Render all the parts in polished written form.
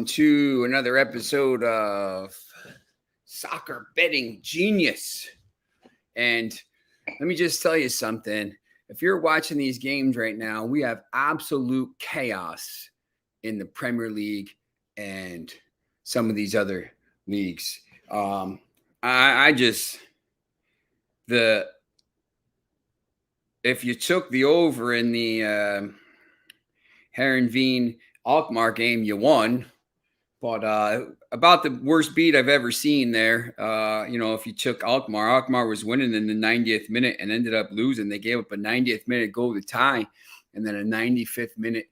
To another episode of Soccer Betting Genius. And let me just tell you something. If you're watching these games right now, we have absolute chaos in the Premier League and some of these other leagues. I just the if you took the over in the Herenveen Alkmaar game, you won. But about the worst beat I've ever seen there. If you took Alkmaar was winning in the 90th minute and ended up losing. They gave up a 90th minute goal to tie and then a 95th minute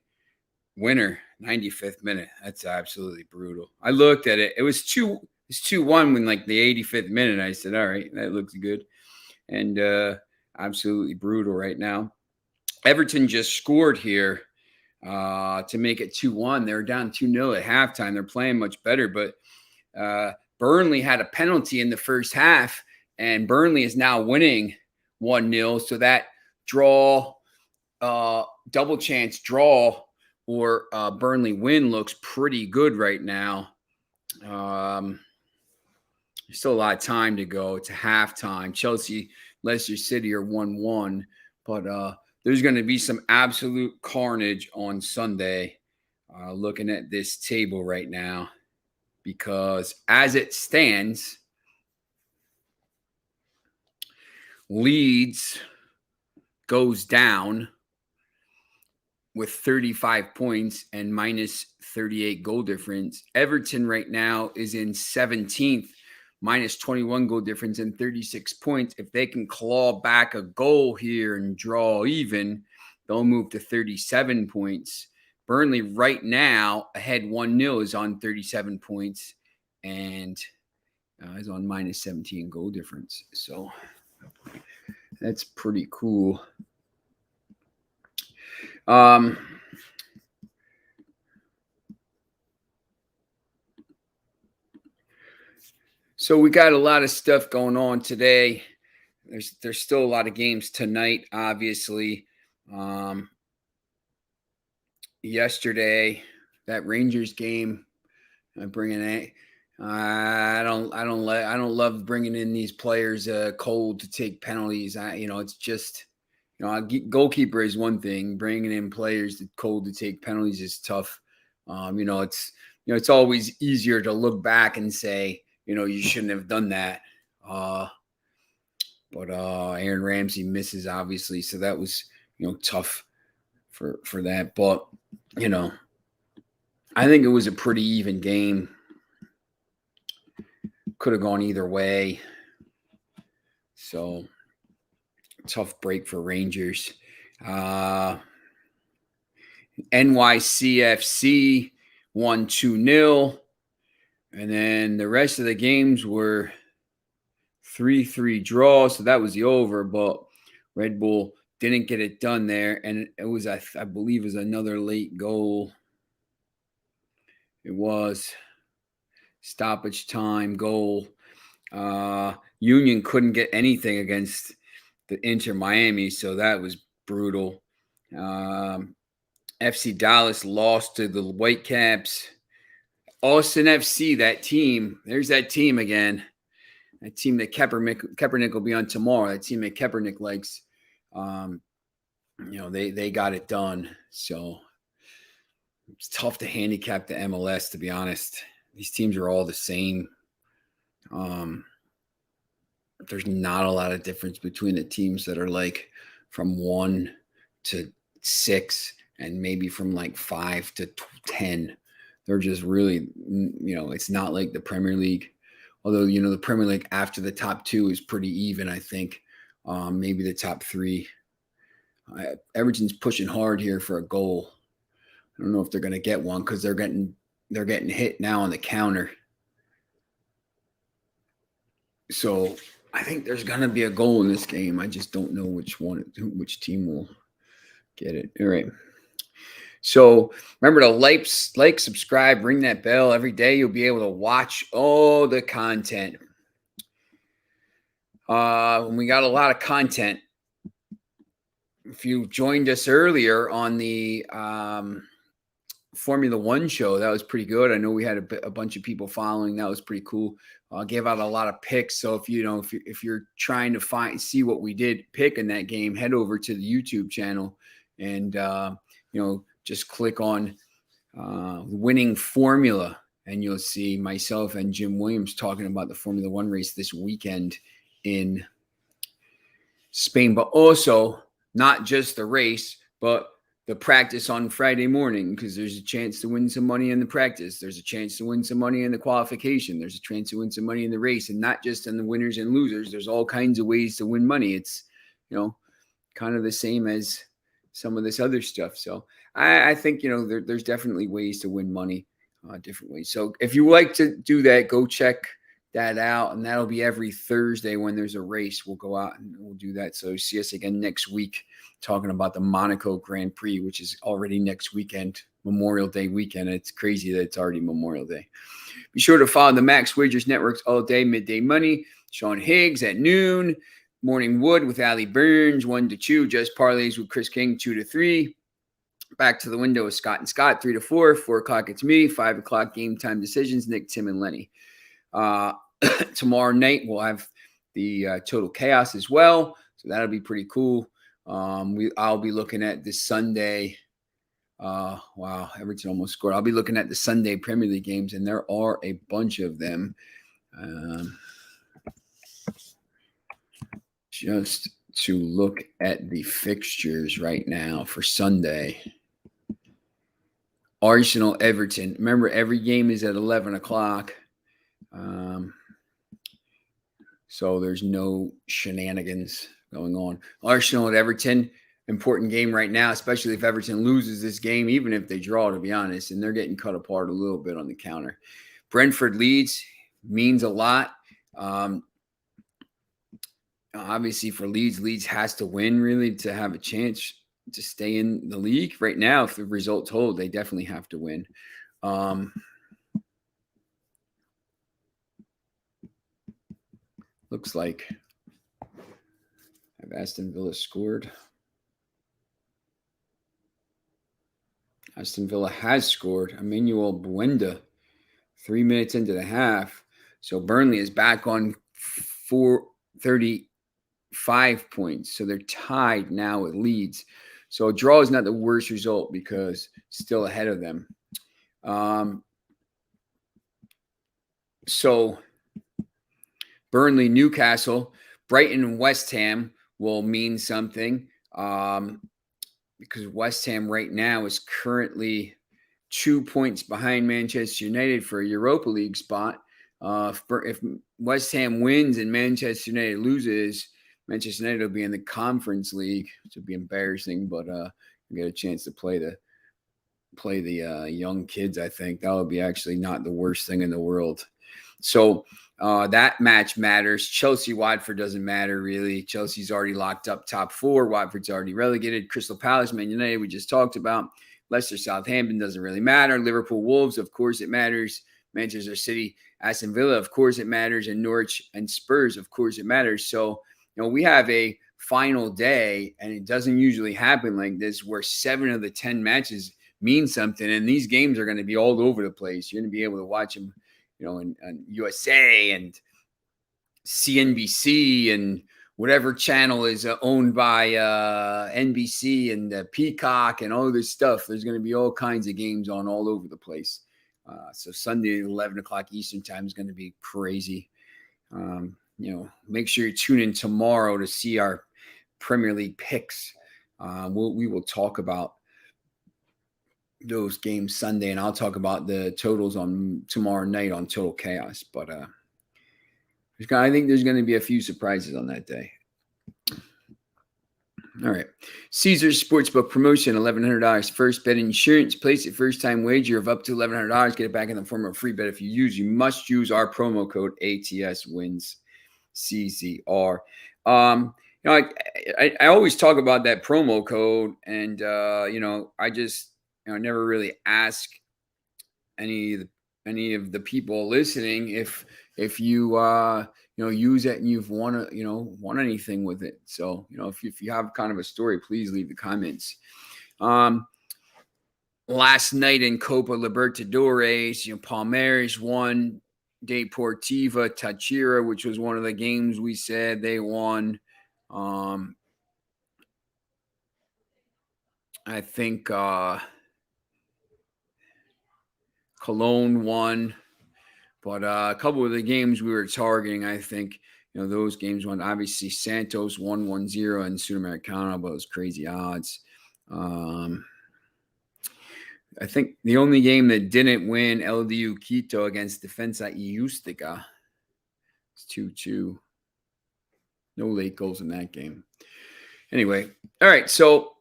winner. 95th minute. That's absolutely brutal. I looked at it. It was 2-1 when like the 85th minute. I said, all right, that looks good. And absolutely brutal right now. Everton just scored here to make it 2-1. They were down 2-0 at halftime. They're playing much better, but Burnley had a penalty in the first half, and Burnley is now winning 1-0. So that draw, double chance draw, or Burnley win looks pretty good right now. There's still a lot of time to go. It's a halftime. Chelsea, Leicester City are 1-1, but there's going to be some absolute carnage on Sunday looking at this table right now, because as it stands, Leeds goes down with 35 points and minus 38 goal difference. Everton right now is in 17th, minus 21 goal difference and 36 points. If they can claw back a goal here and draw even, they'll move to 37 points. Burnley right now ahead 1-0 is on 37 points and is on minus 17 goal difference. So that's pretty cool. So we got a lot of stuff going on today. There's still a lot of games tonight, obviously. Yesterday, that Rangers game, I'm bringing it. I don't love bringing in these players cold to take penalties. It's just, goalkeeper is one thing. Bringing in players cold to take penalties is tough. It's always easier to look back and say, you shouldn't have done that. But Aaron Ramsey misses, obviously, so that was, tough for that. But, I think it was a pretty even game. Could have gone either way. So, tough break for Rangers. NYCFC won 2-0. And then the rest of the games were 3-3 draw. So that was the over, but Red Bull didn't get it done there. And it was, I believe, was another late goal. It was stoppage time goal. Union couldn't get anything against the Inter Miami, so that was brutal. FC Dallas lost to the Whitecaps. Austin FC, that team, there's that team again. That team that Kaepernick will be on tomorrow. That team that Kaepernick likes. They got it done. So it's tough to handicap the MLS, to be honest. These teams are all the same. There's not a lot of difference between the teams that are like from 1 to 6 and maybe from like 5 to 10. They're just really, it's not like the Premier League. Although, the Premier League after the top 2 is pretty even, I think. Maybe the top 3. Everton's pushing hard here for a goal. I don't know if they're going to get one because they're getting hit now on the counter. So I think there's going to be a goal in this game. I just don't know which team will get it. All right. So remember to like, subscribe, ring that bell. Every day you'll be able to watch all the content. We got a lot of content. If you joined us earlier on the Formula One show. That was pretty good. I know we had a bunch of people following. That was pretty cool. Gave out a lot of picks. So if you're trying to see what we did pick in that game, head over to the YouTube channel and just click on winning formula, and you'll see myself and Jim Williams talking about the Formula One race this weekend in Spain, but also not just the race, but the practice on Friday morning, because there's a chance to win some money in the practice. There's a chance to win some money in the qualification. There's a chance to win some money in the race, and not just in the winners and losers. There's all kinds of ways to win money. It's, kind of the same as some of this other stuff. So I think, there's definitely ways to win money, different ways. So if you like to do that, go check that out, and that'll be every Thursday when there's a race. We'll go out and we'll do that. So see us again next week talking about the Monaco Grand Prix, which is already next weekend, Memorial Day weekend. It's crazy that it's already Memorial Day. Be sure to follow the Max Wagers Networks all day. Midday Money, Sean Higgs at noon. Morning Wood with Ali Burns, 1 to 2. Just Parlays with Chris King, 2 to 3. Back to the Window with Scott and Scott, 3 to 4. 4 o'clock it's me. 5 o'clock Game Time Decisions, Nick, Tim, and Lenny. Tomorrow night we'll have the Total Chaos as well, so that'll be pretty cool. I'll be looking at this Sunday. Wow, Everton almost scored. I'll be looking at the Sunday Premier League games, and there are a bunch of them. Just to look at the fixtures right now for Sunday. Arsenal, Everton. Remember, every game is at 11 o'clock. So there's no shenanigans going on. Arsenal at Everton, important game right now, especially if Everton loses this game, even if they draw, to be honest, and they're getting cut apart a little bit on the counter. Brentford Leeds means a lot. Obviously for Leeds has to win really to have a chance to stay in the league. Right now, if the results hold, they definitely have to win. Looks like have Aston Villa scored. Aston Villa has scored. Emmanuel Buenda, 3 minutes into the half. So Burnley is back on 35 points. So they're tied now with Leeds. So a draw is not the worst result because still ahead of them. So Burnley, Newcastle, Brighton, and West Ham will mean something because West Ham right now is currently 2 points behind Manchester United for a Europa League spot. If West Ham wins and Manchester United loses, Manchester United will be in the Conference League, which would be embarrassing, but we get a chance to play the young kids. I think that would be actually not the worst thing in the world. So that match matters. Chelsea-Watford doesn't matter, really. Chelsea's already locked up top 4. Watford's already relegated. Crystal Palace, Man United, we just talked about. Leicester-Southampton doesn't really matter. Liverpool-Wolves, of course it matters. Manchester City, Aston Villa, of course it matters. And Norwich and Spurs, of course it matters. So, we have a final day, and it doesn't usually happen like this, where 7 of the 10 matches mean something. And these games are going to be all over the place. You're going to be able to watch them on USA and CNBC and whatever channel is owned by NBC and Peacock and all this stuff. There's going to be all kinds of games on all over the place. So Sunday at 11 o'clock Eastern time is going to be crazy. Make sure you tune in tomorrow to see our Premier League picks. We will talk about those games Sunday, and I'll talk about the totals on tomorrow night on Total Chaos. But I think there's going to be a few surprises on that day. All right. Caesars Sportsbook promotion, $1,100 first bet insurance. Place a first-time wager of up to $1,100. Get it back in the form of a free bet if you must use our promo code ATSWINS CZR. I always talk about that promo code, and I just never really ask any of the people listening if you use it and you've won anything with it. So if you have kind of a story, please leave the comments. last night in Copa Libertadores, Palmeiras won, Deportiva Táchira, which was one of the games we said they won. I think Cologne won, but a couple of the games we were targeting, I think, those games won. Obviously, Santos won 1-0 in Sudamericana, but it was crazy odds. I think the only game that didn't win, LDU Quito against Defensa y Ustica. It's 2-2. No late goals in that game. Anyway, all right, so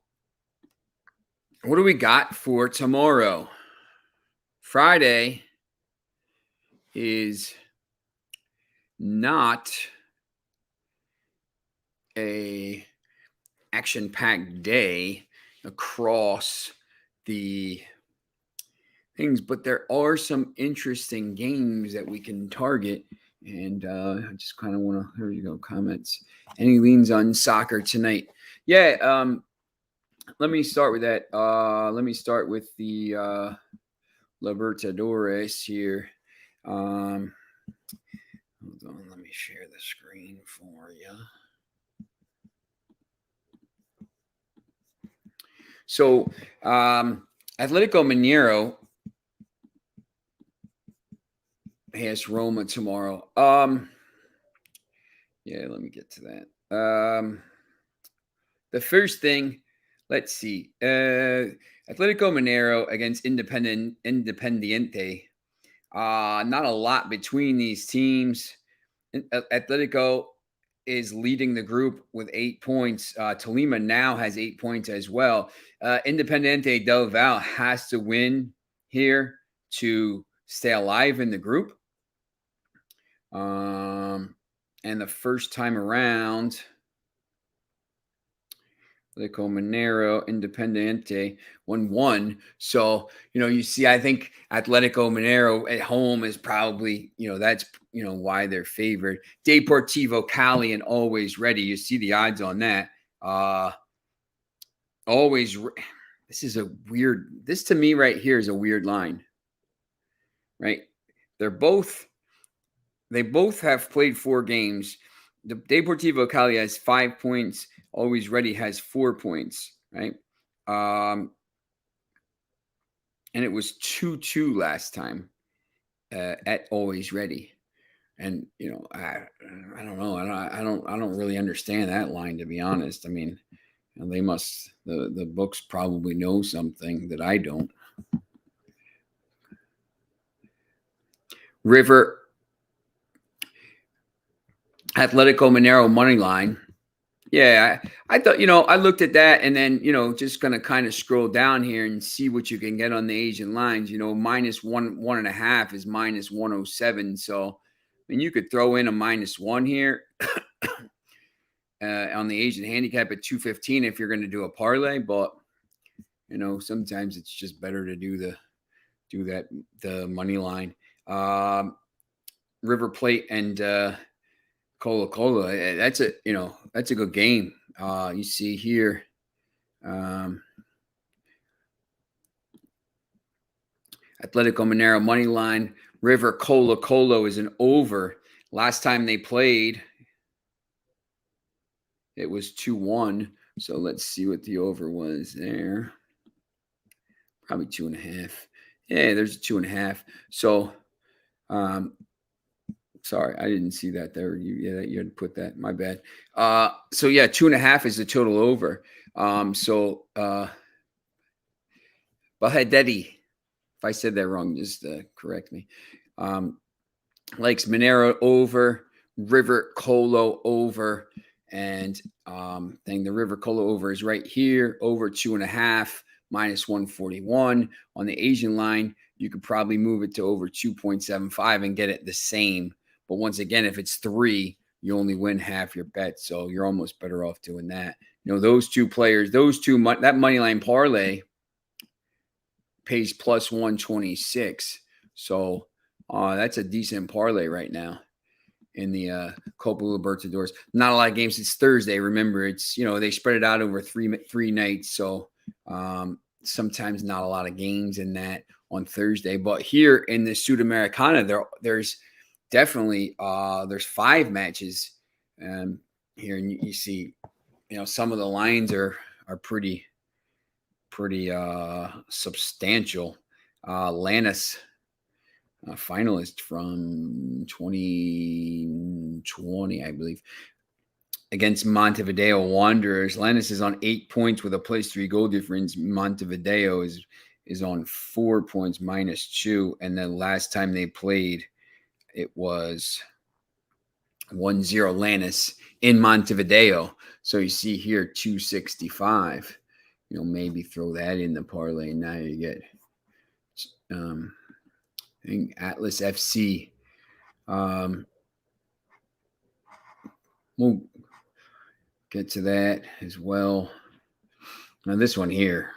what do we got for tomorrow? Friday is not a action-packed day across the things, but there are some interesting games that we can target. And I just kind of want to, here you go, comments. Any leans on soccer tonight? Yeah, let me start with that. Let me start with the Libertadores here. Hold on, let me share the screen for you. So, Atlético Mineiro has Roma tomorrow. Yeah, let me get to that. The first thing, let's see. Atlético Mineiro against Independiente. Not a lot between these teams. Atletico is leading the group with 8 points. Tolima now has 8 points as well. Independiente del Valle has to win here to stay alive in the group. And the first time around, Atletico Mineiro, Independiente 1-1. So, you see, I think Atletico Mineiro at home is probably, that's, why they're favored. Deportivo Cali and Always Ready. You see the odds on that. This to me right here is a weird line, right? They both have played 4 games. The Deportivo Cali has 5 points. Always Ready has 4 points, right? And it was 2-2 last time at Always Ready. And I don't know. I don't really understand that line, to be honest. I mean, they must, the books probably know something that I don't. River Atletico Mineiro money line. Yeah, I thought, I looked at that and then, just going to kind of scroll down here and see what you can get on the Asian lines. Minus 1.5 is minus 107. So, I mean, you could throw in a -1 here on the Asian handicap at 215 if you're going to do a parlay. But, sometimes it's just better to do the money line. River Plate and Colo-Colo, that's a good game. You see here, Atletico Mineiro money line. River Colo-Colo is an over. Last time they played, it was 2-1. So let's see what the over was there. Probably 2.5. Yeah, there's a 2.5. So, sorry, I didn't see that there. You had put that. My bad. So yeah, 2.5 is the total over. Bahadeti, if I said that wrong, just correct me. Likes Mineiro over, River Colo over, and the River Colo over is right here, over 2.5, minus 141. On the Asian line, you could probably move it to over 2.75 and get it the same. But once again, if it's 3, you only win half your bet. So you're almost better off doing that. Those two players, that money line parlay pays plus 126. So that's a decent parlay right now in the Copa Libertadores. Not a lot of games. It's Thursday. Remember, it's, they spread it out over three nights. So sometimes not a lot of games in that on Thursday. But here in the Sudamericana, there's definitely there's 5 matches here, and you see, some of the lines are pretty substantial. Lannis, finalist from 2020, I believe, against Montevideo Wanderers. Lannis is on 8 points with a +3 goal difference. Montevideo is on 4 points -2. And then last time they played, it was 1-0 Lannis in Montevideo. So you see here 265. Maybe throw that in the parlay. Now you get I think Atlas FC. We'll get to that as well. Now this one here,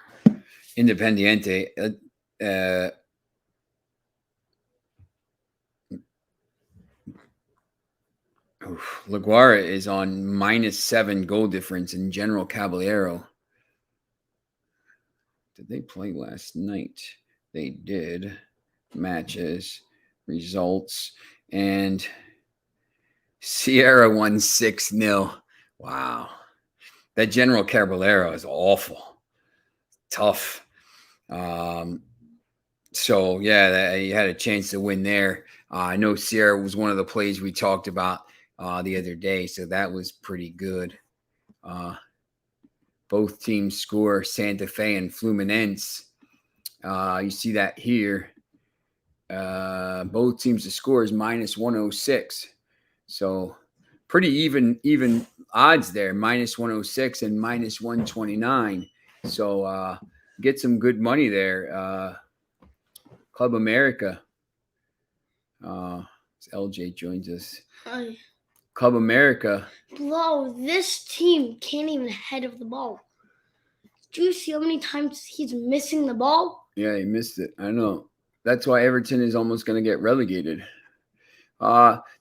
Independiente. LaGuardia is on -7 goal difference in General Caballero. Did they play last night? They did. Matches, results, and Sierra won 6-0. Wow. That General Caballero is awful. Tough. So, yeah, you had a chance to win there. I know Sierra was one of the plays we talked about the other day, so that was pretty good. Both teams score, Santa Fe and Fluminense. You see that here. Both teams to score is -106. So pretty even odds there, -106 and -129. So get some good money there. Club America. LJ joins us. Hi. Club America. Bro, this team can't even head of the ball. Do you see how many times he's missing the ball? Yeah, he missed it. I know. That's why Everton is almost going to get relegated.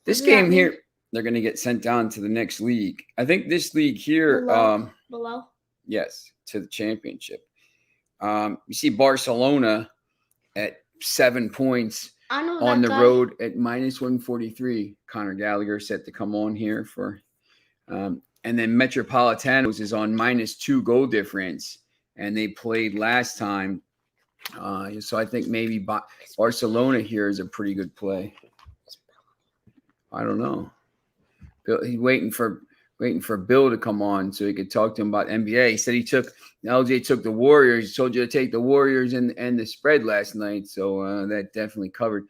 This game here, they're going to get sent down to the next league. I think this league here. Below? Yes, to the championship. You see Barcelona at 7 points on the road at -143. Conor Gallagher set to come on here for. And then Metropolitanos is on -2 goal difference, and they played last time. So I think maybe Barcelona here is a pretty good play. I don't know. He's waiting for Bill to come on so he could talk to him about NBA. He said LJ took the Warriors. He told you to take the Warriors and the spread last night. So that definitely covered.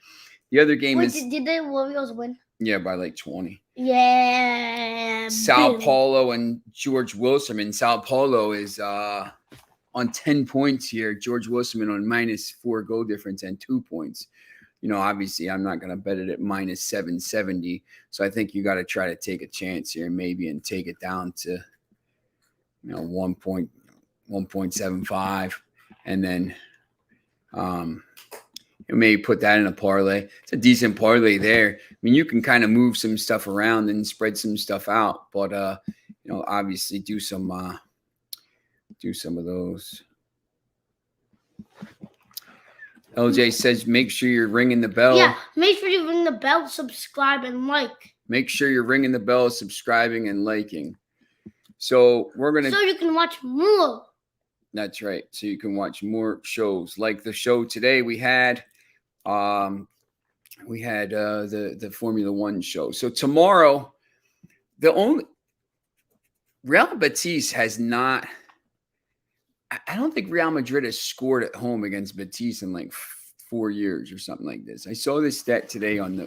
The other game did the Warriors win? Yeah, by like 20. Yeah. Sao Paulo and George Wilson. Sao Paulo is on 10 points here. George Wilson on -4 goal difference and 2 points. Obviously I'm not going to bet it at -770. So I think you got to try to take a chance here maybe and take it down to, 1.75. And then maybe put that in a parlay. It's a decent parlay there. I mean, you can kind of move some stuff around and spread some stuff out, but obviously do some of those. LJ says, make sure you're ringing the bell. Yeah, make sure you ring the bell, subscribe, and like. Make sure you're ringing the bell, subscribing, and liking. So we're going to... So you can watch more. That's right. So you can watch more shows. Like the show today we had the Formula One show. So tomorrow, Real Betis has not... I don't think Real Madrid has scored at home against Betis in like 4 years or something like this. I saw this stat today on the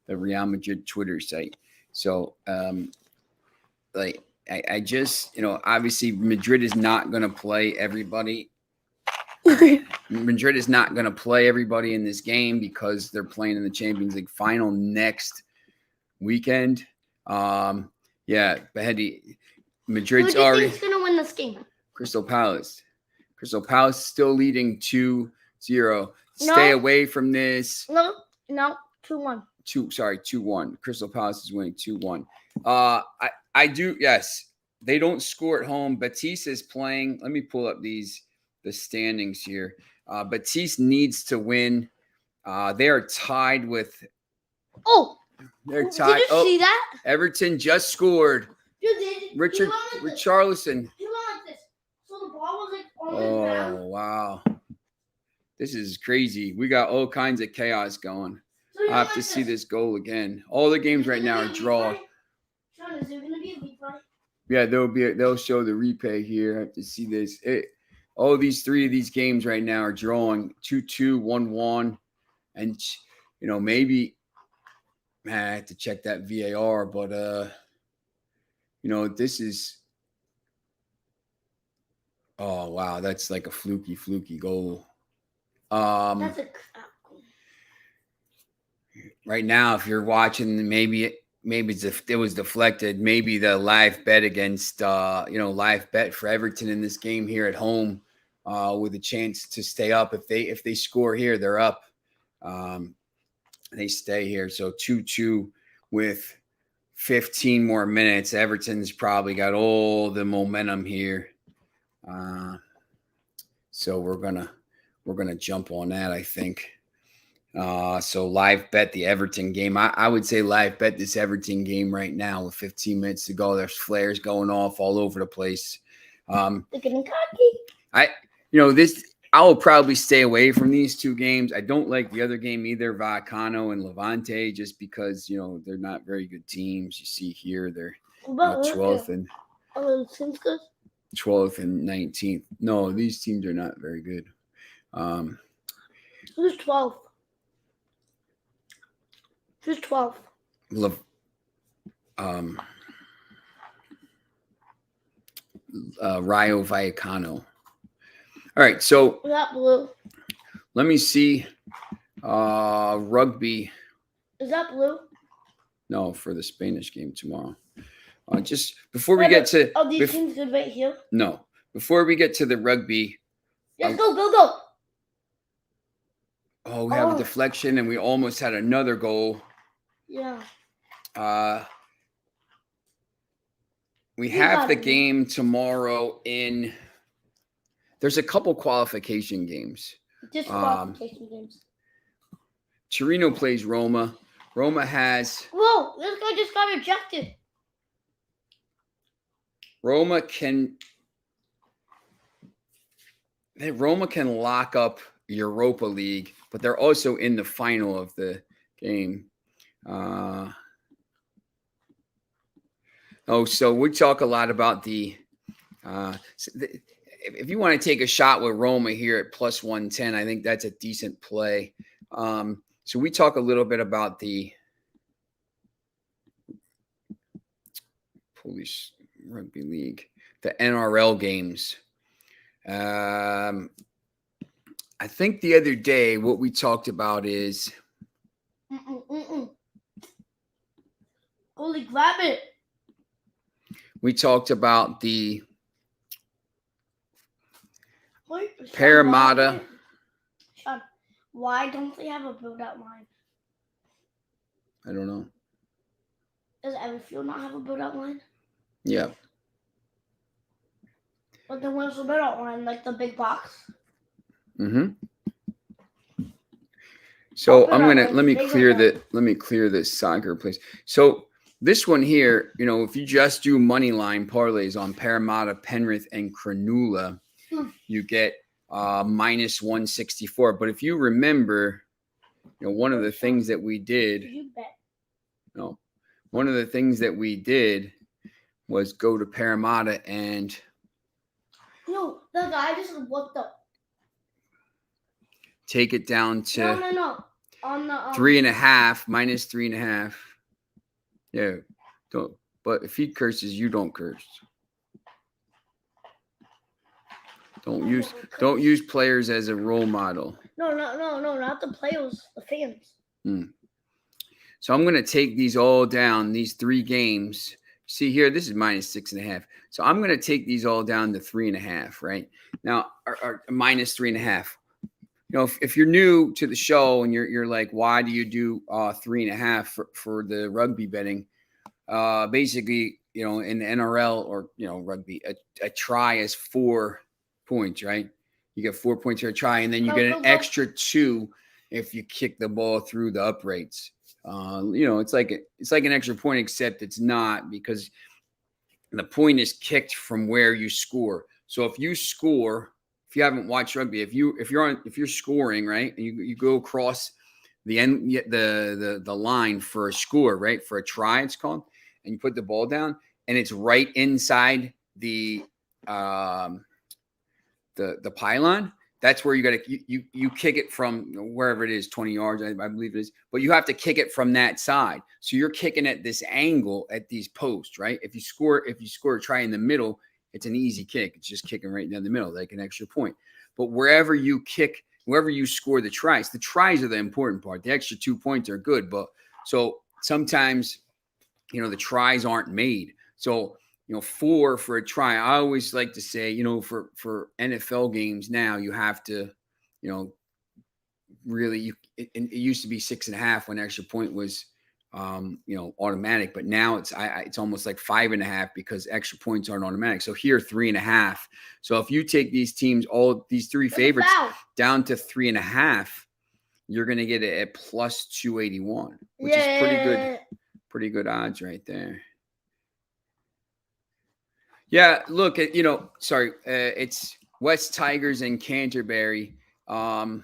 Real Madrid Twitter site. So I just, obviously Madrid is not going to play everybody. Madrid is not going to play everybody in this game because they're playing in the Champions League final next weekend. Beheady, Madrid's already... Who do you think's going to win this game? Crystal Palace. Crystal Palace still leading 2-0. Stay away from this. No, 2-1. 2-1. Crystal Palace is winning 2-1. I do, yes. They don't score at home. Betis is playing. Let me pull up these the standings here. Batiste needs to win. They are tied with. Oh, They're did tied. you see that? Everton just scored. You did. Richarlison. He went like this. So the ball was like on the ground. Oh, wow. This is crazy. We got all kinds of chaos going. So I have to see this goal again. All the games right now are draw. Sean, is there going to be a replay? Yeah, they'll show the replay here. I have to see this. All these three of these games right now are drawing 2-2, 1-1. And, maybe I have to check that VAR, but, this is. Oh, wow. That's like a fluky goal. That's a right now, if you're watching, maybe it was deflected. Maybe the live bet against, live bet for Everton in this game here at home, with a chance to stay up. If they score here, they're up. They stay here. So 2-2 with 15 more minutes. Everton's probably got all the momentum here. So we're gonna jump on that, I think. So live bet the Everton game. I would say live bet this Everton game right now with 15 minutes to go. There's flares going off all over the place. getting cocky. I will probably stay away from these two games. I don't like the other game either, Vallecano and Levante, just because they're not very good teams. You see here they're 12th and 12th and 19th. No, these teams are not very good. Who's 12th? Who's 12th? Rayo Vallecano. All right, so Is that blue? let me see. Rugby. Is that blue? No, for the Spanish game tomorrow. Just before we get to. Oh, these teams good right here? No. Before we get to the rugby. Let's go. Oh, we have a deflection, and we almost had another goal. Yeah. We have the game tomorrow in. There's a couple qualification games. Just qualification games. Torino plays Roma. Roma has. Whoa! This guy just got ejected. Roma can lock up Europa League, but they're also in the final of the game. So we talk a lot about if you want to take a shot with Roma here at plus 110, I think that's a decent play. So we talk a little bit about the Polish Rugby League, the NRL games. I think the other day what we talked about is Holy, grab it. We talked about the Parramatta. Sean, why don't they have a build-out line? I don't know. Does Everfield not have a build-out line? Yeah. But then where's the build-out line? Like the big box? Mm-hmm. So let me clear this soccer place. So this one here, if you just do money line parlays on Parramatta, Penrith, and Cronulla, you get minus 164. But if you remember, one of the things that we did. Did you bet? No, one of the things that we did was go to Parramatta and. No, the guy just looked up. Take it down to. No. On the 3.5 minus 3.5. Yeah, don't. But if he curses, you don't curse. Don't use players as a role model. No, not the players, the fans. So I'm going to take these all down, these three games. See here, this is minus 6.5. So I'm going to take these all down to 3.5, right? Now, or minus 3.5. If you're new to the show and you're like, why do you do 3.5 for the rugby betting? Basically, in the NRL or rugby, a try is 4 points, right? You get 4 points for a try, and then you get an extra 2 if you kick the ball through the uprights. It's like an extra point, except it's not, because the point is kicked from where you score. So if you score, if you haven't watched rugby, if you're scoring, right, and you go across the end, the line for a score, right, for a try, it's called, and you put the ball down, and it's right inside the pylon. That's where you kick it from, wherever it is, 20 yards, I believe it is. But you have to kick it from that side. So you're kicking at this angle at these posts, right? If you score a try in the middle, it's an easy kick. It's just kicking right down the middle, like an extra point. But wherever you score the tries are the important part. The extra 2 points are good, but so sometimes, the tries aren't made. So 4 for a try. I always like to say, for NFL games now, you have to, really, it used to be 6.5 when extra point was, automatic, but now it's almost like 5.5 because extra points aren't automatic. So here, 3.5. So if you take these teams, all these 3 favorites down to 3.5, you're going to get it at plus 281, which is pretty good odds right there. Yeah, look at it's West Tigers and Canterbury. I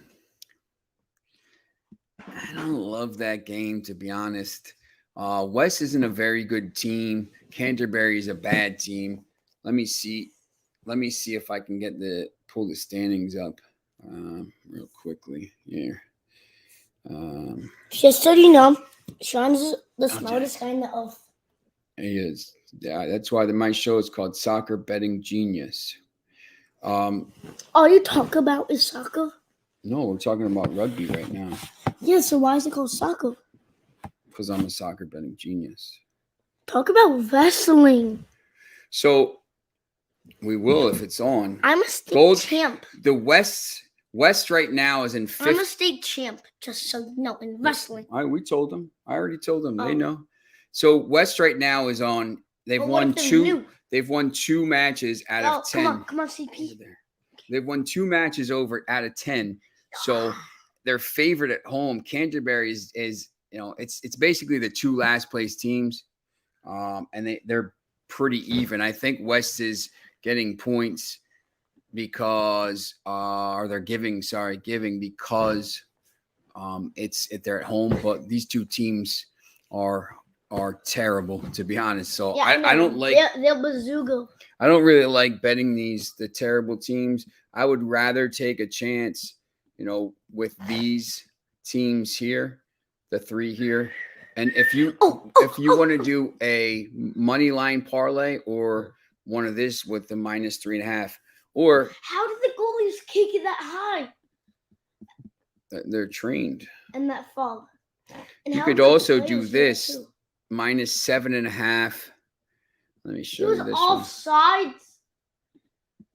don't love that game, to be honest. West isn't a very good team. Canterbury is a bad team. Let me see if I can pull the standings up real quickly here. Just so you know, Sean's the smartest guy in the earth. He is. Yeah, that's why my show is called Soccer Betting Genius. All you talk about is soccer? No, we're talking about rugby right now. Yeah, so why is it called soccer? Because I'm a soccer betting genius. Talk about wrestling. So we will if it's on. I'm a state champ. The West right now is in 5th. I'm a state champ, just so you know, in wrestling. We told them. I already told them. They know. So West right now is on. They've won 2. They've won 2 matches out of 10. Come on, CP. They've won 2 matches out of 10. So their favorite at home, Canterbury is it's basically the 2 last place teams, and they're pretty even. I think West is getting points because they're giving because they're at home, but these 2 teams are terrible, to be honest. So I don't like they're bazooka. I don't really like betting the terrible teams. I would rather take a chance, with these teams here, the 3 here. And if you want to do a money line parlay or one of this with the minus 3.5, or how did the goalies kick it that high? They're trained. And that fog. And you could also do this minus 7.5. Let me show you this offsides.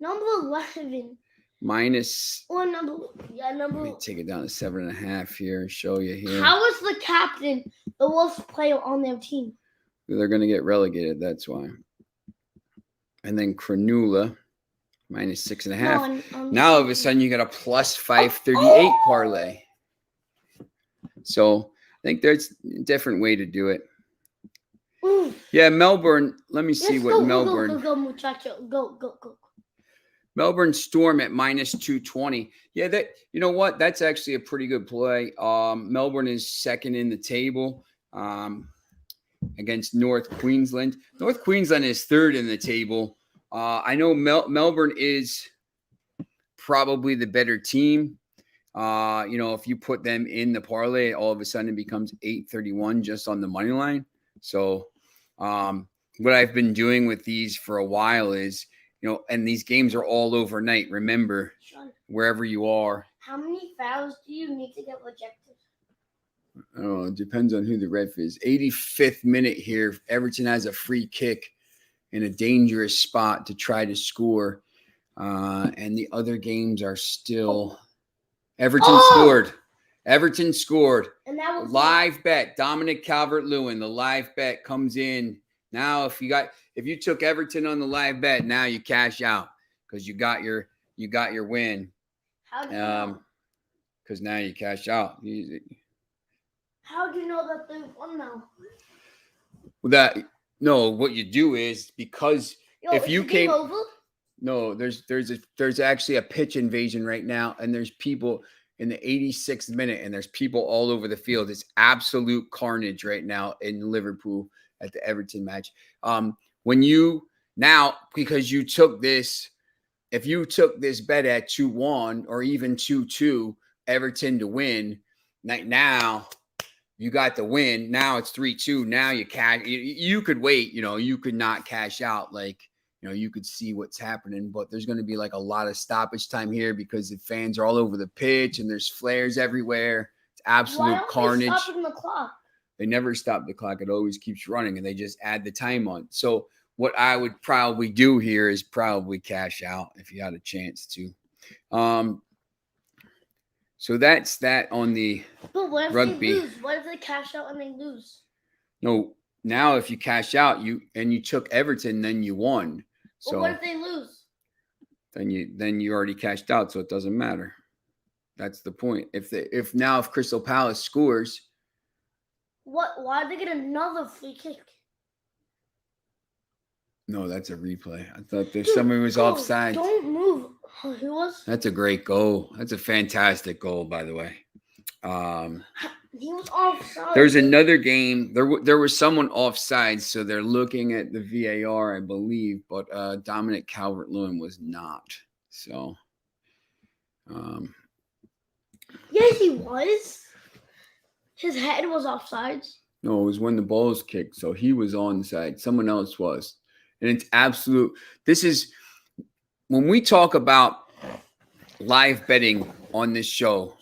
Number 11. Minus. Or number. Let me take it down to 7.5 here and show you here. How is the captain the worst player on their team? They're going to get relegated. That's why. And then Cranula, minus 6.5. Now all of a sudden you got a plus 538 parlay. So I think there's a different way to do it. Yeah, Melbourne. Let me see what Melbourne. Go, muchacho. Go. Melbourne Storm at minus 220. Yeah, you know what? That's actually a pretty good play. Melbourne is second in the table against North Queensland. North Queensland is third in the table. I know Melbourne is probably the better team. If you put them in the parlay, all of a sudden it becomes 831 just on the money line. So what I've been doing with these for a while is, and these games are all overnight. Remember, Sean, wherever you are. How many fouls do you need to get rejected? I don't know. It depends on who the ref is. 85th minute here. Everton has a free kick in a dangerous spot to try to score. And the other games are still. Everton scored. Everton scored. And that was live bet. Dominic Calvert-Lewin. The live bet comes in. Now, if you took Everton on the live bet, now you cash out because you got your win. How do you know? Because now you cash out. How do you know that they won now? What you do is because if you came over? No, there's actually a pitch invasion right now, and there's people in the 86th minute, and there's people all over the field. It's absolute carnage right now in Liverpool at the Everton match. When you now, because you took this, if you took this bet at 2-1 or even 2-2, Everton to win, now you got the win. Now it's 3-2. Now you cash. You could wait. You could not cash out. You could see what's happening, but there's going to be like a lot of stoppage time here because the fans are all over the pitch and there's flares everywhere. It's absolute carnage. Why stopping the clock? They never stop the clock. It always keeps running, and they just add the time on. So what I would probably do here is probably cash out if you had a chance to. So that's that on the But rugby. They lose? What if they cash out and they lose? No, now if you cash out you took Everton, then you won. So but what if they lose? Then you already cashed out, so it doesn't matter. That's the point. If Crystal Palace scores, why did they get another free kick? No, that's a replay. I thought somebody was offside. Don't move. Who was? That's a great goal. That's a fantastic goal, by the way. He was offside. There's another game. There was someone offside, so they're looking at the VAR, I believe, but Dominic Calvert-Lewin was not. So, yes, he was. His head was offside. No, it was when the ball was kicked, so he was onside. Someone else was. And it's absolute. This is when we talk about live betting on this show.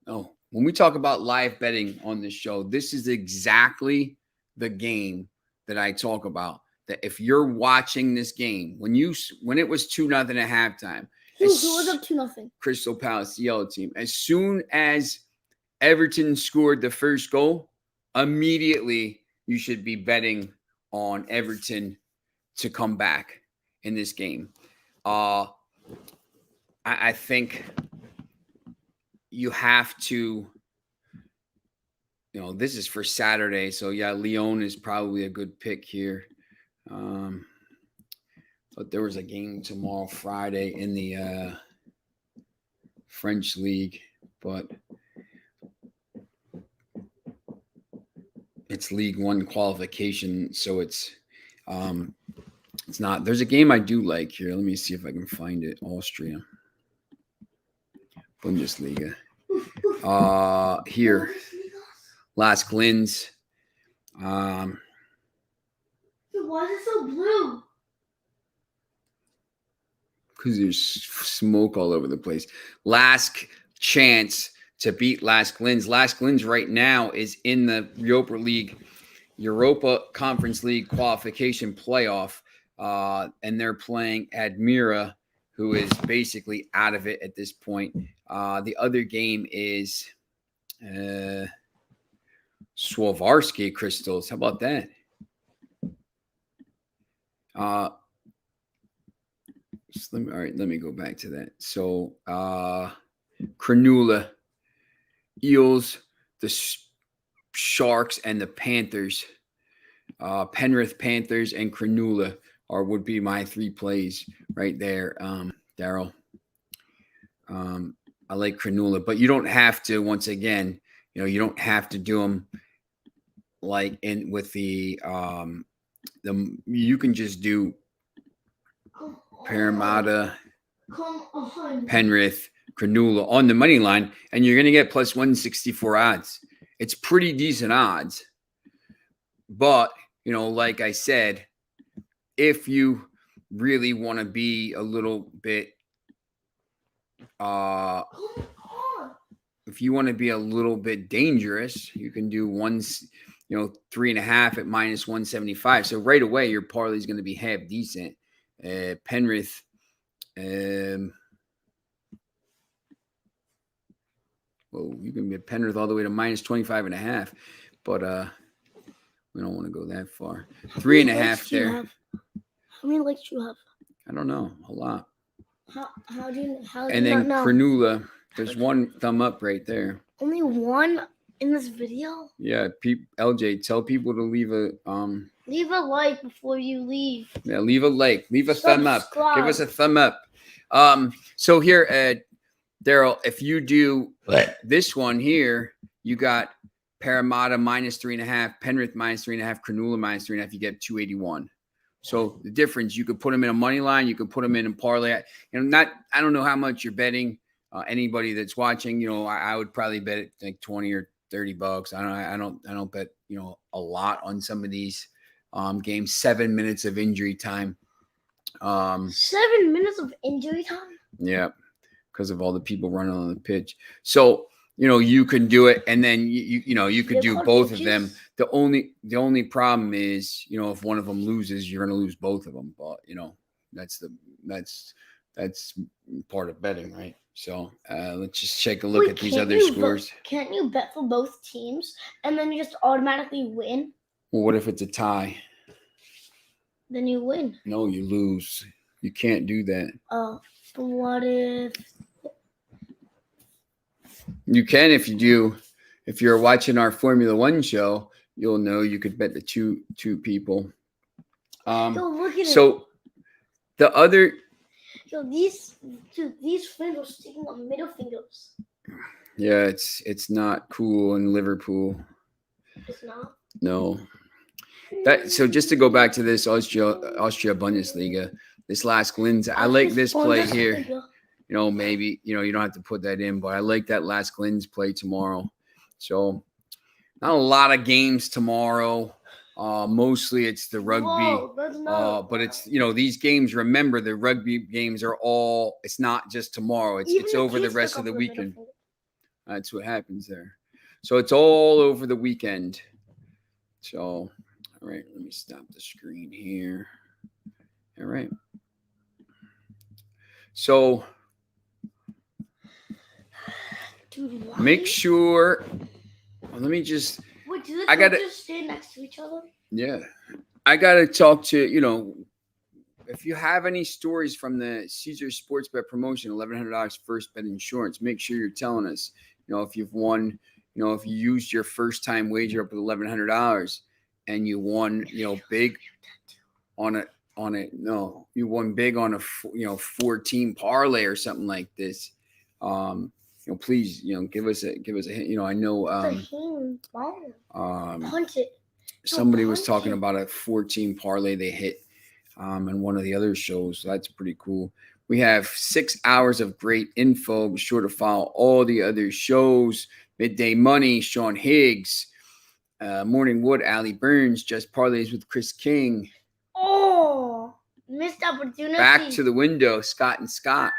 Oh, when we talk about live betting on this show, this is exactly the game that I talk about. That if you're watching this game, when it was 2-0 at halftime, who was up 2-0? Crystal Palace, the yellow team. As soon as Everton scored the first goal, immediately you should be betting on Everton to come back in this game. I think you have to, this is for Saturday. So yeah, Lyon is probably a good pick here. But there was a game tomorrow, Friday, in the French league, but it's League One qualification, so it's not. There's a game I do like here. Let me see if I can find it. Austria, Bundesliga. Here, Las Glins. Why is it so blue? Because there's smoke all over the place. Last chance to beat Las Glins. Las Glins right now is in the Europa Conference League qualification playoff, and they're playing Admira, who is basically out of it at this point. The other game is Swarovski Crystals. How about that? Let me go back to that. So, Cranula, Eels, the Sharks, and the Panthers. Penrith Panthers and Cranula would be my three plays right there, Daryl. I like Cranula, but you don't have to. Once again, you don't have to do them like with the you can just do Parramatta, Penrith, Cranula on the money line, and you're going to get plus 164 odds. It's pretty decent odds. But, like I said, if you really want to be a little bit, if you want to be a little bit dangerous, you can do 3.5 at minus 175. So right away, your parlay is going to be half decent. Penrith, you can be Penrith all the way to minus 25.5, but we don't want to go that far. 3.5 there. How many likes do you have? I don't know, a lot. How do you And not then know? Cranula, there's one thumb up right there. Only one in this video? Yeah, LJ, tell people to leave a Leave a like before you leave. Yeah, leave a like, leave a thumb up. Subscribe. Give us a thumb up. So here, Daryl, if you do this one here, you got Parramatta -3.5, Penrith -3.5, Cranula -3.5. You get 281. So the difference, you could put them in a money line, you could put them in a parlay. I don't know how much you're betting. Anybody that's watching, I would probably bet it like 20 or 30 bucks. I don't bet a lot on some of these games. 7 minutes of injury time. 7 minutes of injury time? Yeah, because of all the people running on the pitch. So you can do it, and then you could do both of them. The only problem is if one of them loses, you're going to lose both of them. But that's part of betting, right? So let's just take a look at these other scores. Can't you bet for both teams and then you just automatically win? Well, what if it's a tie? Then you win. No, you lose. You can't do that. Oh, but what if? You can if you do. If you're watching our Formula One show, you'll know you could bet the two people. Look at so the other. So these friends are sticking up middle fingers. Yeah, it's not cool in Liverpool. It's not? No. So just to go back to this Austria Bundesliga, this last Glins, I like this play here. Maybe you don't have to put that in, but I like that last Glins play tomorrow. So not a lot of games tomorrow. Mostly it's the rugby. Whoa, but it's these games. Remember, the rugby games are all. It's not just tomorrow. It's over the rest of the weekend. That's what happens there. So it's all over the weekend. So, all right, let me stop the screen here. All right. So make sure. Let me just. Wait, do the coaches stand next to each other? Yeah, I gotta talk to if you have any stories from the Caesar Sports Bet promotion, $1,100 first bet insurance. Make sure you're telling us. If you've won, if you used your first time wager up with $1,100 and you won, big on it. No, you won big on a 14 parlay or something like this. Please, give us a hint. I know punch it. Somebody was talking about a 14 parlay they hit on one of the other shows. So that's pretty cool. We have 6 hours of great info. Be sure to follow all the other shows. Midday Money, Sean Higgs, Morning Wood, Allie Burns, Just Parlays with Chris King. Oh, missed opportunity. Back to the window, Scott and Scott.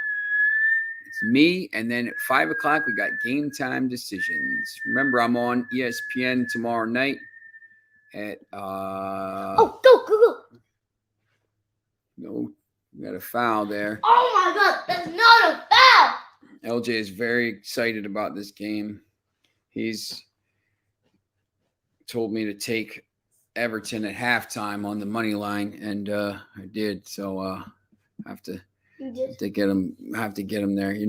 It's me, and then at 5 o'clock we got Game Time Decisions. Remember, I'm on ESPN tomorrow night at go. No, we got a foul there. Oh my God, that's not a foul. LJ is very excited about this game. He's told me to take Everton at halftime on the money line, and I did. So I have to get him. Have to get him there. He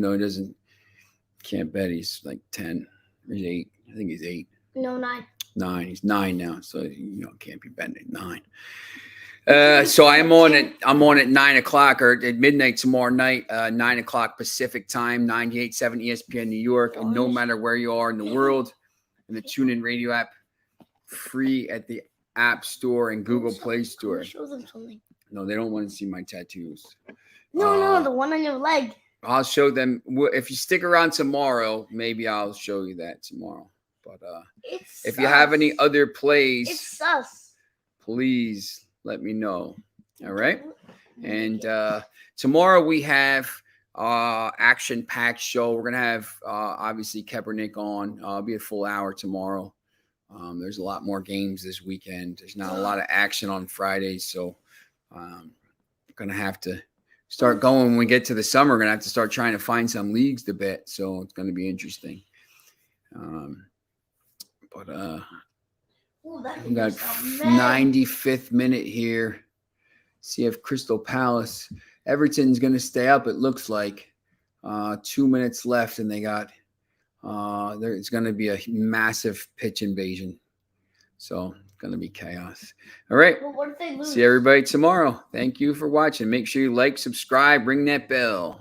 can't bet. He's like 10 or he's 8. I think he's 8. No, 9. 9. He's 9 now, so can't be betting at 9. So I'm on at 9 o'clock or at midnight tomorrow night, 9 o'clock Pacific time, 98.7 ESPN New York. And no matter where you are in the world, in the TuneIn Radio app, free at the App Store and Google Play Store. Show them something. No, they don't want to see my tattoos. No, the one on your leg. I'll show them. If you stick around tomorrow, maybe I'll show you that tomorrow. But if you have any other plays, it's sus. Please let me know. All right. And tomorrow we have action-packed show. We're gonna have obviously Kaepernick on. It'll be a full hour tomorrow. There's a lot more games this weekend. There's not a lot of action on Fridays, so gonna have to start going when we get to the summer. We're gonna have to start trying to find some leagues to bet. So it's gonna be interesting. We got 95th minute here. See if Crystal Palace, Everton's going to stay up. It looks like 2 minutes left, and they got there's going to be a massive pitch invasion. So it's going to be chaos. All right. But what if they lose? See everybody tomorrow. Thank you for watching. Make sure you like, subscribe, ring that bell.